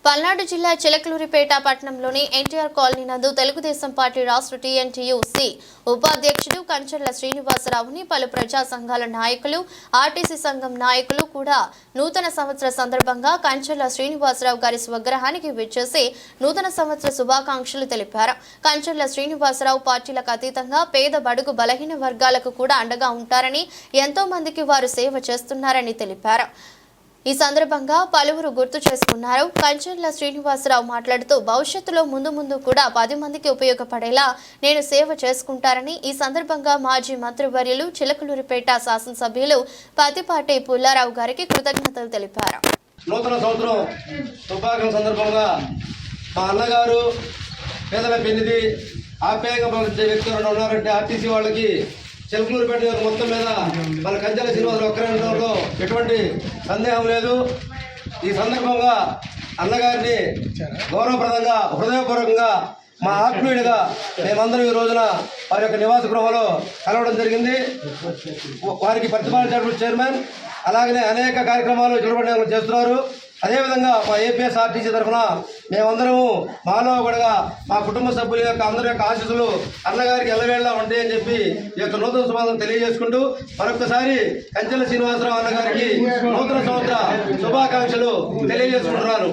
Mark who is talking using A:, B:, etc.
A: పల్నాడు జిల్లా చిలకలూరిపేట పట్టణంలోని ఎన్టీఆర్ కాలనీ నందు తెలుగుదేశం పార్టీ రాష్ట్ర టీఎన్టీయూసీ ఉపాధ్యక్షుడు కంచర్ల శ్రీనివాసరావుని పలు ప్రజా సంఘాల నాయకులు, ఆర్టీసీ సంఘం నాయకులు కూడా నూతన సంవత్సర సందర్భంగా కంచర్ల శ్రీనివాసరావు గారి స్వగృహానికి విచ్చేసి నూతన సంవత్సర శుభాకాంక్షలు తెలిపారు. కంచర్ల శ్రీనివాసరావు పార్టీలకు అతీతంగా పేద బడుగు బలహీన వర్గాలకు కూడా అండగా ఉంటారని, ఎంతో మందికి వారు సేవ చేస్తున్నారని తెలిపారు. ఈ సందర్భంగా పలువురు గుర్తు చేసుకున్నారు. కంచర్ల శ్రీనివాసరావు మాట్లాడుతూ భవిష్యత్తులో ముందు కూడా 10 మందికి ఉపయోగపడేలా నేను సేవ చేసుకుంటారని, ఈ సందర్భంగా మాజీ మంత్రివర్యులు చిలకలూరిపేట శాసనసభ్యులు పతిపాటి పుల్లారావు గారికి కృతజ్ఞతలు తెలిపారు.
B: నూతన సంవత్సరం శుభాకాంక్షల సందర్భంగా మా అన్నగారు పేదల పెన్నిది ఆప్యాయంగా పలిచే వ్యక్తులు ఉన్నారంటే ఆర్టీసీ వాళ్ళకి చిలకలూరిపేట మొత్తం మీద మన కంచెల శ్రీనివాసరావు ఒక్కరంలో ఎటువంటి సందేహం లేదు. ఈ సందర్భంగా అన్నగారిని గౌరవప్రదంగా హృదయపూర్వకంగా మా ఆత్మీయుడిగా మేమందరం ఈ రోజున వారి యొక్క నివాస గృహంలో కలవడం జరిగింది. వారికి ప్రతిపాదించిన చైర్మన్ అలాగనే అనేక కార్యక్రమాలు చిలకలూరిపేట చేస్తున్నారు. అదేవిధంగా మా ఏపీఎస్ ఆర్టీసీ తరఫున మేమందరము మాలో కూడా మా కుటుంబ సభ్యుల యొక్క అందరి యొక్క ఆశీస్సులు అన్నగారికి ఎల్లవేళలా ఉంటాయని చెప్పి ఈ యొక్క నూతన శుభాకాంక్షలు తెలియజేసుకుంటూ మరొకసారి కంచెల శ్రీనివాసరావు అన్నగారికి నూతన సంవత్సర శుభాకాంక్షలు తెలియజేసుకుంటున్నాను.